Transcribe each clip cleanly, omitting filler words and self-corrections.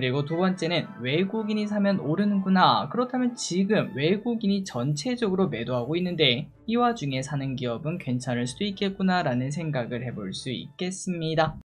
그리고 두 번째는 외국인이 사면 오르는구나. 그렇다면 지금 외국인이 전체적으로 매도하고 있는데 이 와중에 사는 기업은 괜찮을 수도 있겠구나 라는 생각을 해볼 수 있겠습니다.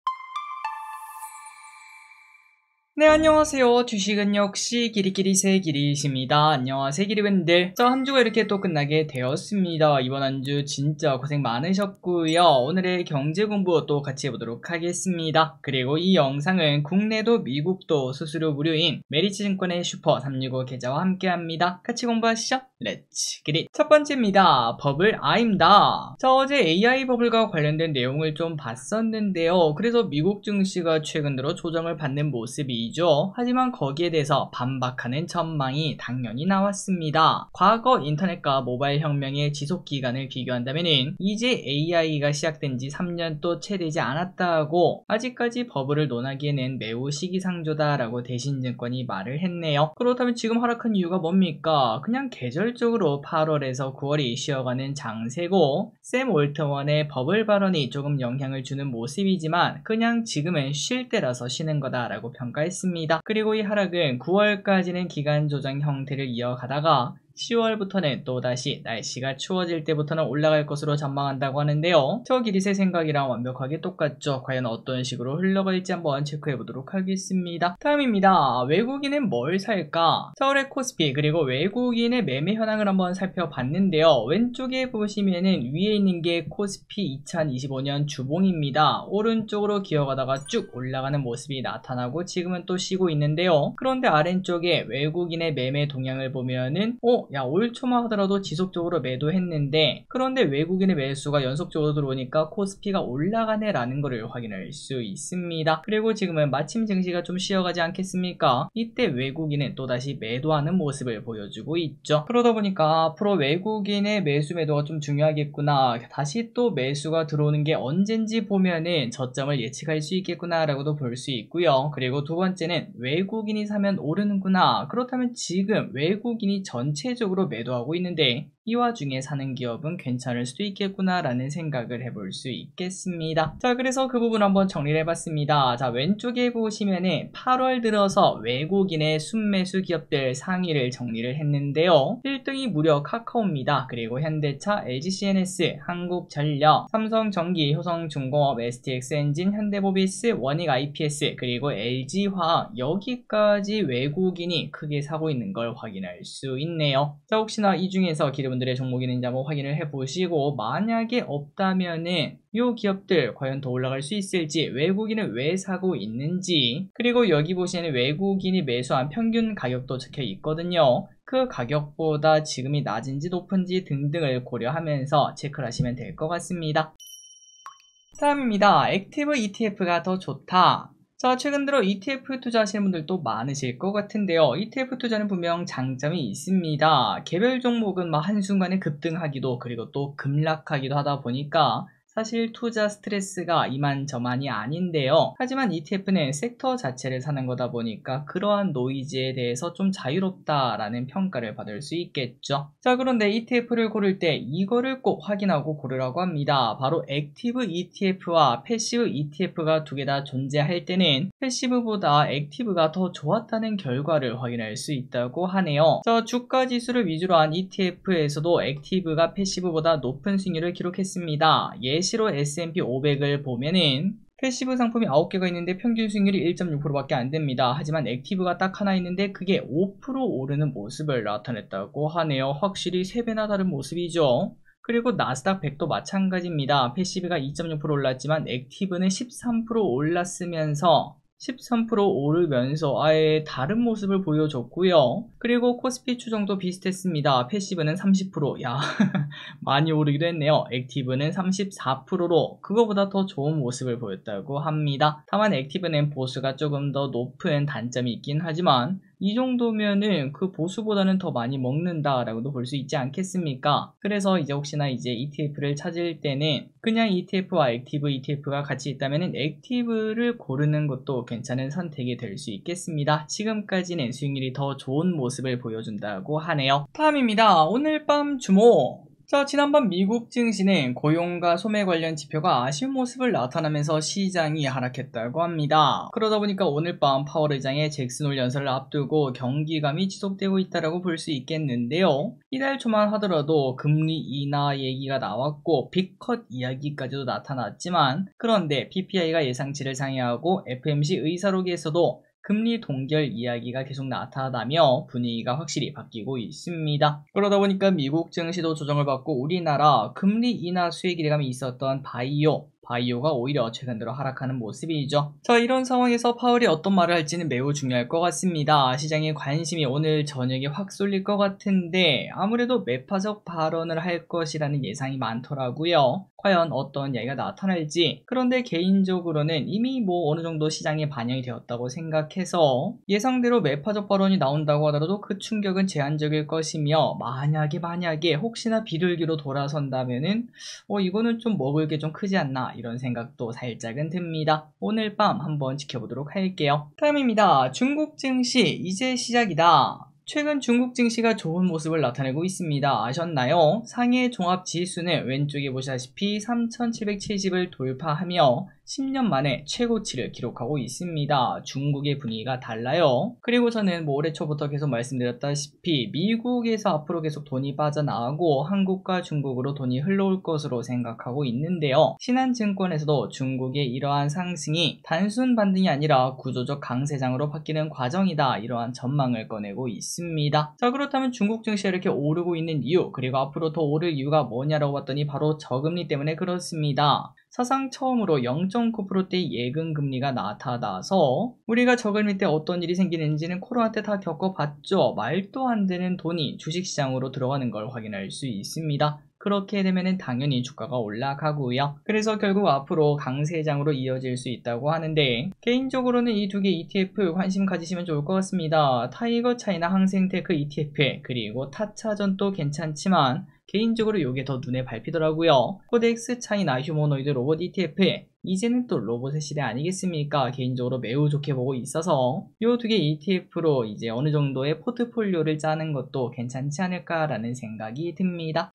네, 안녕하세요. 주식은 역시 기리기리새 기리십니다. 안녕하세요, 기리밴들. 자, 한 주가 이렇게 또 끝나게 되었습니다. 이번 한 주 진짜 고생 많으셨고요. 오늘의 경제 공부 또 같이 해보도록 하겠습니다. 그리고 이 영상은 국내도 미국도 수수료 무료인 메리츠증권의 슈퍼 365 계좌와 함께합니다. 같이 공부하시죠. 렛츠 기릿. 첫 번째입니다. 버블 I입니다. 자, 어제 AI 버블과 관련된 내용을 좀 봤었는데요. 그래서 미국 증시가 최근 들어 조정을 받는 모습이 하지만 거기에 대해서 반박하는 전망이 당연히 나왔습니다. 과거 인터넷과 모바일 혁명의 지속기간을 비교한다면 이제 AI가 시작된 지 3년도 채 되지 않았다고 아직까지 버블을 논하기에는 매우 시기상조다라고 대신증권이 말을 했네요. 그렇다면 지금 하락한 이유가 뭡니까? 그냥 계절적으로 8월에서 9월이 쉬어가는 장세고 샘 올트먼의 버블 발언이 조금 영향을 주는 모습이지만 그냥 지금은 쉴 때라서 쉬는 거다라고 평가했습니다. 그리고 이 하락은 9월까지는 기간 조정 형태를 이어가다가 10월부터는 또다시 날씨가 추워질 때부터는 올라갈 것으로 전망한다고 하는데요. 저 기릿의 생각이랑 완벽하게 똑같죠. 과연 어떤 식으로 흘러갈지 한번 체크해 보도록 하겠습니다. 다음입니다. 외국인은 뭘 살까? 서울의 코스피 그리고 외국인의 매매 현황을 한번 살펴봤는데요. 왼쪽에 보시면은 위에 있는 게 코스피 2025년 주봉입니다. 오른쪽으로 기어가다가 쭉 올라가는 모습이 나타나고 지금은 또 쉬고 있는데요. 그런데 아래쪽에 외국인의 매매 동향을 보면은 올 초만 하더라도 지속적으로 매도했는데 그런데 외국인의 매수가 연속적으로 들어오니까 코스피가 올라가네 라는 것을 확인할 수 있습니다. 그리고 지금은 마침 증시가 좀 쉬어가지 않겠습니까? 이때 외국인은 또다시 매도하는 모습을 보여주고 있죠. 그러다 보니까 앞으로 외국인의 매도가 좀 중요하겠구나. 다시 또 매수가 들어오는 게 언젠지 보면은 저점을 예측할 수 있겠구나 라고도 볼 수 있고요. 그리고 두 번째는 외국인이 사면 오르는구나. 그렇다면 지금 외국인이 전체적으로 매도하고 있는데 이 와중에 사는 기업은 괜찮을 수도 있겠구나 라는 생각을 해볼 수 있겠습니다. 자, 그래서 그 부분 한번 정리를 해봤습니다. 자, 왼쪽에 보시면은 8월 들어서 외국인의 순매수 기업들 상위를 정리를 했는데요. 1등이 무려 카카오입니다. 그리고 현대차, LGCNS, 한국전력, 삼성전기, 효성중공업, STX엔진, 현대모비스, 원익IPS, 그리고 LG화학 여기까지 외국인이 크게 사고 있는 걸 확인할 수 있네요. 자, 혹시나 이 중에서 기업들의 종목이 있는지 한번 확인을 해보시고 만약에 없다면은 이 기업들 과연 더 올라갈 수 있을지 외국인은 왜 사고 있는지 그리고 여기 보시면 외국인이 매수한 평균 가격도 적혀 있거든요. 그 가격보다 지금이 낮은지 높은지 등등을 고려하면서 체크를 하시면 될 것 같습니다. 다음입니다. 액티브 ETF가 더 좋다. 자, 최근 들어 ETF 투자하시는 분들도 많으실 것 같은데요. ETF 투자는 분명 장점이 있습니다. 개별 종목은 한순간에 급등하기도 그리고 또 급락하기도 하다 보니까 사실 투자 스트레스가 이만저만이 아닌데요. 하지만 ETF는 섹터 자체를 사는 거다 보니까 그러한 노이즈에 대해서 좀 자유롭다라는 평가를 받을 수 있겠죠. 자, 그런데 ETF를 고를 때 이거를 꼭 확인하고 고르라고 합니다. 바로 액티브 ETF와 패시브 ETF가 두 개 다 존재할 때는 패시브보다 액티브가 더 좋았다는 결과를 확인할 수 있다고 하네요. 자, 주가 지수를 위주로 한 ETF에서도 액티브가 패시브보다 높은 수익률을 기록했습니다. 예시로 S&P 500을 보면은 패시브 상품이 9개가 있는데 평균 수익률이 1.6%밖에 안 됩니다. 하지만 액티브가 딱 하나 있는데 그게 5% 오르는 모습을 나타냈다고 하네요. 확실히 3배나 다른 모습이죠. 그리고 나스닥 100도 마찬가지입니다. 패시브가 2.6% 올랐지만 액티브는 13% 올랐으면서 13% 오르면서 아예 다른 모습을 보여줬고요. 그리고 코스피 추정도 비슷했습니다. 패시브는 30%, 많이 오르기도 했네요. 액티브는 34%로 그거보다 더 좋은 모습을 보였다고 합니다. 다만 액티브는 보수가 조금 더 높은 단점이 있긴 하지만 이 정도면은 그 보수보다는 더 많이 먹는다라고도 볼 수 있지 않겠습니까? 그래서 이제 혹시나 ETF를 찾을 때는 그냥 ETF와 액티브 ETF가 같이 있다면은 액티브를 고르는 것도 괜찮은 선택이 될 수 있겠습니다. 지금까지는 수익률이 더 좋은 모습을 보여준다고 하네요. 다음입니다. 오늘 밤 주목. 자, 지난번 미국 증시는 고용과 소매 관련 지표가 아쉬운 모습을 나타나면서 시장이 하락했다고 합니다. 그러다 보니까 오늘 밤 파월 의장의 잭슨 홀 연설을 앞두고 경기감이 지속되고 있다고 볼 수 있겠는데요. 이달 초만 하더라도 금리 인하 얘기가 나왔고 빅컷 이야기까지도 나타났지만, 그런데 PPI가 예상치를 상회하고 FMC 의사록에서도 금리 동결 이야기가 계속 나타나며 분위기가 확실히 바뀌고 있습니다. 그러다 보니까 미국 증시도 조정을 받고 우리나라 금리 인하 수혜 기대감이 있었던 바이오가 오히려 최근 들어 하락하는 모습이죠. 자, 이런 상황에서 파월이 어떤 말을 할지는 매우 중요할 것 같습니다. 시장의 관심이 오늘 저녁에 확 쏠릴 것 같은데 아무래도 매파적 발언을 할 것이라는 예상이 많더라고요. 과연 어떤 이야기가 나타날지. 그런데 개인적으로는 이미 어느 정도 시장에 반영이 되었다고 생각해서 예상대로 매파적 발언이 나온다고 하더라도 그 충격은 제한적일 것이며, 만약에 혹시나 비둘기로 돌아선다면은 이거는 좀 먹을 게 좀 크지 않나, 이런 생각도 살짝은 듭니다. 오늘 밤 한번 지켜보도록 할게요. 다음입니다. 중국 증시 이제 시작이다. 최근 중국 증시가 좋은 모습을 나타내고 있습니다. 아셨나요? 상해 종합 지수는 왼쪽에 보시다시피 3770을 돌파하며 10년 만에 최고치를 기록하고 있습니다. 중국의 분위기가 달라요. 그리고 저는 올해 초부터 계속 말씀드렸다시피 미국에서 앞으로 계속 돈이 빠져나가고 한국과 중국으로 돈이 흘러올 것으로 생각하고 있는데요. 신한증권에서도 중국의 이러한 상승이 단순 반등이 아니라 구조적 강세장으로 바뀌는 과정이다, 이러한 전망을 꺼내고 있습니다. 자, 그렇다면 중국 증시가 이렇게 오르고 있는 이유, 그리고 앞으로 더 오를 이유가 뭐냐라고 봤더니 바로 저금리 때문에 그렇습니다. 사상 처음으로 0.9%대의 예금 금리가 나타나서 우리가 저금리 때 어떤 일이 생기는지는 코로나 때 다 겪어봤죠. 말도 안 되는 돈이 주식시장으로 들어가는 걸 확인할 수 있습니다. 그렇게 되면은 당연히 주가가 올라가고요. 그래서 결국 앞으로 강세장으로 이어질 수 있다고 하는데, 개인적으로는 이 두 개 ETF 관심 가지시면 좋을 것 같습니다. 타이거 차이나 항생테크 ETF, 그리고 타차전도 괜찮지만 개인적으로 이게 더 눈에 밟히더라고요. 코덱스 차이나 휴머노이드 로봇 ETF, 이제는 또 로봇의 시대 아니겠습니까? 개인적으로 매우 좋게 보고 있어서 이 두 개 ETF로 이제 어느 정도의 포트폴리오를 짜는 것도 괜찮지 않을까라는 생각이 듭니다.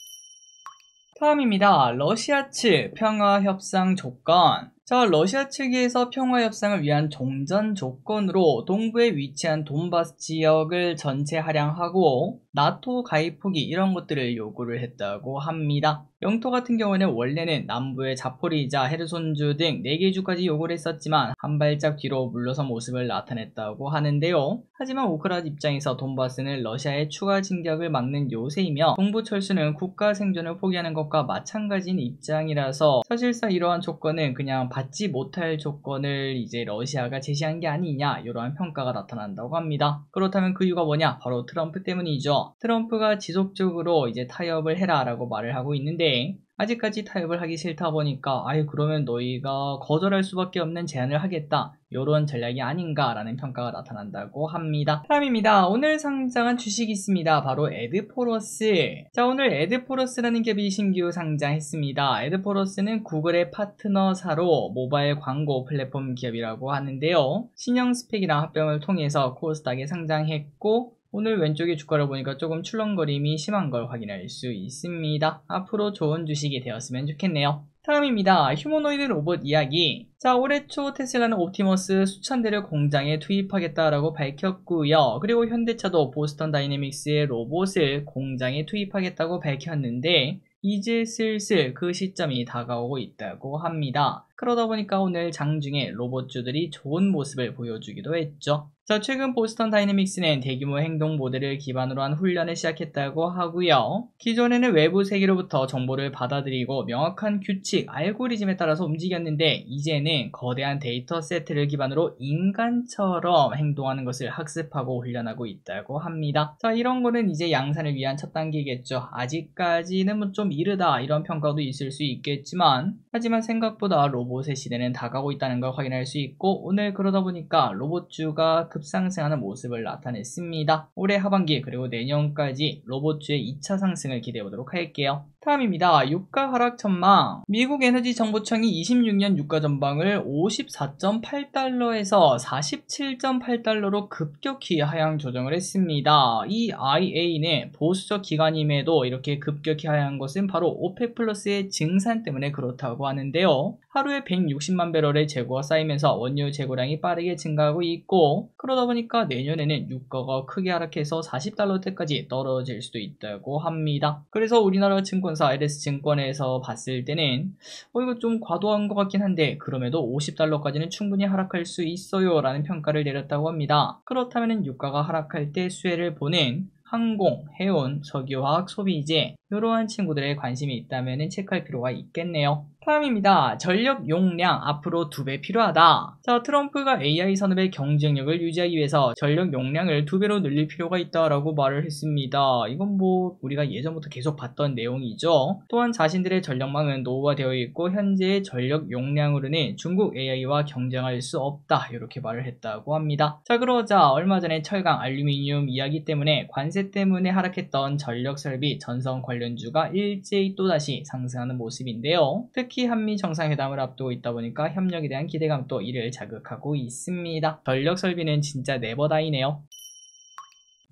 다음입니다. 러시아 측 평화협상 조건. 자, 러시아 측에서 평화협상을 위한 종전 조건으로 동부에 위치한 돈바스 지역을 전체 할양하고 나토 가입 포기, 이런 것들을 요구를 했다고 합니다. 영토 같은 경우는 원래는 남부의 자포리자, 헤르손주 등 4개 주까지 요구를 했었지만 한 발짝 뒤로 물러선 모습을 나타냈다고 하는데요. 하지만 우크라이나 입장에서 돈바스는 러시아의 추가 진격을 막는 요새이며 동부 철수는 국가 생존을 포기하는 것과 마찬가지인 입장이라서 사실상 이러한 조건은 그냥 받지 못할 조건을 이제 러시아가 제시한 게 아니냐, 이러한 평가가 나타난다고 합니다. 그렇다면 그 이유가 뭐냐? 바로 트럼프 때문이죠. 트럼프가 지속적으로 이제 타협을 해라 라고 말을 하고 있는데, 아직까지 타협을 하기 싫다 보니까 그러면 너희가 거절할 수밖에 없는 제안을 하겠다, 이런 전략이 아닌가라는 평가가 나타난다고 합니다. 다음입니다. 오늘 상장한 주식이 있습니다. 바로 에드포러스. 자, 오늘 에드포러스라는 기업이 신규 상장했습니다. 에드포러스는 구글의 파트너사로 모바일 광고 플랫폼 기업이라고 하는데요. 신형 스펙이랑 합병을 통해서 코스닥에 상장했고, 오늘 왼쪽의 주가를 보니까 조금 출렁거림이 심한 걸 확인할 수 있습니다. 앞으로 좋은 주식이 되었으면 좋겠네요. 다음입니다. 휴머노이드 로봇 이야기. 자, 올해 초 테슬라는 옵티머스 수천 대를 공장에 투입하겠다라고 밝혔고요. 그리고 현대차도 보스턴 다이내믹스의 로봇을 공장에 투입하겠다고 밝혔는데, 이제 슬슬 그 시점이 다가오고 있다고 합니다. 그러다 보니까 오늘 장중에 로봇주들이 좋은 모습을 보여주기도 했죠. 자, 최근 보스턴 다이내믹스는 대규모 행동 모델을 기반으로 한 훈련을 시작했다고 하고요. 기존에는 외부 세계로부터 정보를 받아들이고 명확한 규칙, 알고리즘에 따라서 움직였는데, 이제는 거대한 데이터 세트를 기반으로 인간처럼 행동하는 것을 학습하고 훈련하고 있다고 합니다. 자, 이런 거는 이제 양산을 위한 첫 단계겠죠. 아직까지는 좀 이르다, 이런 평가도 있을 수 있겠지만, 하지만 생각보다 로봇의 시대는 다가오고 있다는 걸 확인할 수 있고, 오늘 그러다 보니까 로봇주가 급상승하는 모습을 나타냈습니다. 올해 하반기 그리고 내년까지 로봇주의 2차 상승을 기대해 보도록 할게요. 다음입니다. 유가 하락 전망. 미국 에너지 정보청이 26년 유가 전망을 54.8달러에서 47.8달러로 급격히 하향 조정을 했습니다. 이 IA는 보수적 기관임에도 이렇게 급격히 하향한 것은 바로 오펙 플러스의 증산 때문에 그렇다고 하는데요. 하루에 160만 배럴의 재고가 쌓이면서 원유 재고량이 빠르게 증가하고 있고, 그러다 보니까 내년에는 유가가 크게 하락해서 40달러대까지 떨어질 수도 있다고 합니다. 그래서 우리나라 증권사 LS증권에서 봤을 때는 이거 좀 과도한 것 같긴 한데 그럼에도 50달러까지는 충분히 하락할 수 있어요 라는 평가를 내렸다고 합니다. 그렇다면 유가가 하락할 때 수혜를 보는 항공, 해운, 석유화학, 소비재 이러한 친구들의 관심이 있다면 체크할 필요가 있겠네요. 다음입니다. 전력 용량 앞으로 2배 필요하다. 자, 트럼프가 AI 산업의 경쟁력을 유지하기 위해서 전력 용량을 2배로 늘릴 필요가 있다라고 말을 했습니다. 이건 뭐 우리가 예전부터 계속 봤던 내용이죠. 또한 자신들의 전력망은 노후화되어 있고 현재의 전력 용량으로는 중국 AI와 경쟁할 수 없다 이렇게 말을 했다고 합니다. 자, 그러자 얼마 전에 철강, 알루미늄 이야기 때문에 관세 때문에 하락했던 전력 설비, 전선 관련주가 일제히 또다시 상승하는 모습인데요. 특히 한미 정상회담을 앞두고 있다 보니까 협력에 대한 기대감도 이를 자극하고 있습니다. 전력 설비는 진짜 네버다이네요.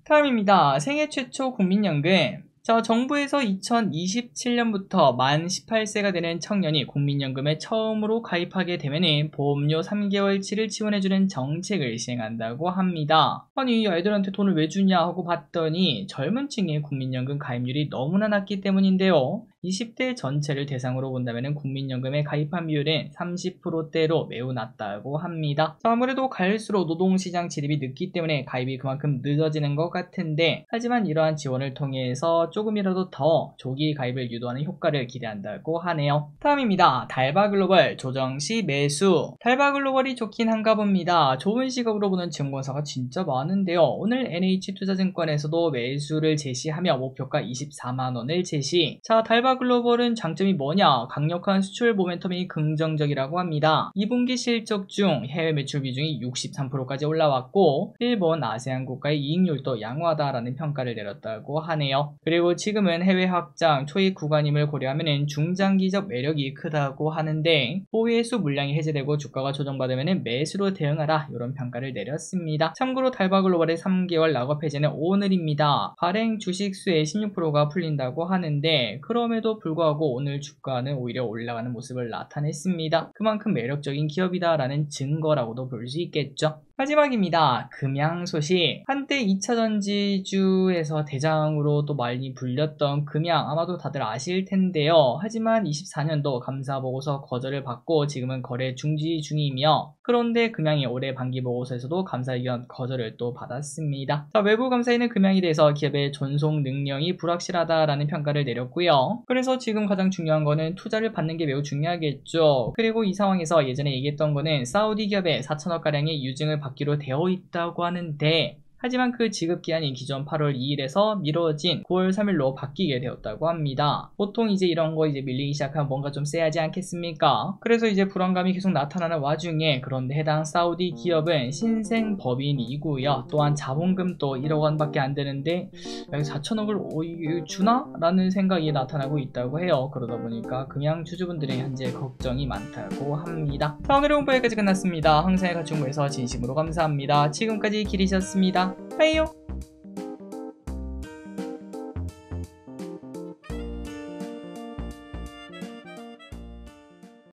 다음입니다. 생애 최초 국민연금. 자, 정부에서 2027년부터 만 18세가 되는 청년이 국민연금에 처음으로 가입하게 되면 보험료 3개월치를 지원해주는 정책을 시행한다고 합니다. 아니, 애들한테 돈을 왜 주냐 하고 봤더니 젊은 층의 국민연금 가입률이 너무나 낮기 때문인데요. 20대 전체를 대상으로 본다면 국민연금에 가입한 비율은 30%대로 매우 낮다고 합니다. 자, 아무래도 갈수록 노동시장 진입이 늦기 때문에 가입이 그만큼 늦어지는 것 같은데, 하지만 이러한 지원을 통해서 조금이라도 더 조기 가입을 유도하는 효과를 기대한다고 하네요. 다음입니다. 달바글로벌 조정시 매수. 달바글로벌이 좋긴 한가 봅니다. 좋은 시각으로 보는 증권사가 진짜 많은데요. 오늘 NH투자증권에서도 매수를 제시하며 목표가 24만원을 제시. 자, 달바글로벌은 장점이 뭐냐? 강력한 수출 모멘텀이 긍정적이라고 합니다. 2분기 실적 중 해외 매출 비중이 63%까지 올라왔고 일본, 아세안 국가의 이익률도 양호하다라는 평가를 내렸다고 하네요. 그리고 지금은 해외 확장, 초입 구간임을 고려하면 중장기적 매력이 크다고 하는데 보유해수 물량이 해제되고 주가가 조정받으면 매수로 대응하라 이런 평가를 내렸습니다. 참고로 달바글로벌의 3개월 락업 해제는 오늘입니다. 발행 주식수의 16%가 풀린다고 하는데 그럼에도 불구하고 오늘 주가는 오히려 올라가는 모습을 나타냈습니다. 그만큼 매력적인 기업이다라는 증거라고도 볼 수 있겠죠. 마지막입니다. 금양 소식. 한때 2차전지주에서 대장으로 또 많이 불렸던 금양 아마도 다들 아실 텐데요. 하지만 24년도 감사보고서 거절을 받고 지금은 거래 중지 중이며, 그런데 금양이 올해 반기보고서에서도 감사 의견 거절을 또 받았습니다. 자, 외부 감사인은 금양에 대해서 기업의 존속 능력이 불확실하다라는 평가를 내렸고요. 그래서 지금 가장 중요한 거는 투자를 받는 게 매우 중요하겠죠. 그리고 이 상황에서 예전에 얘기했던 거는 사우디 기업의 4천억가량의 유증을 받기로 되어 있다고 하는데, 하지만 그 지급기한이 기존 8월 2일에서 미뤄진 9월 3일로 바뀌게 되었다고 합니다. 보통 이제 이런 거 밀리기 시작하면 뭔가 좀 세야지 않겠습니까? 그래서 이제 불안감이 계속 나타나는 와중에, 그런데 해당 사우디 기업은 신생 법인이고요. 또한 자본금도 1억 원밖에 안 되는데 4천억을 주나? 라는 생각이 나타나고 있다고 해요. 그러다 보니까 금양 주주분들의 현재 걱정이 많다고 합니다. 자, 오늘의 공부 여기까지 끝났습니다. 항상의 가치 공부에서 진심으로 감사합니다. 지금까지 길이셨습니다. 빠이요.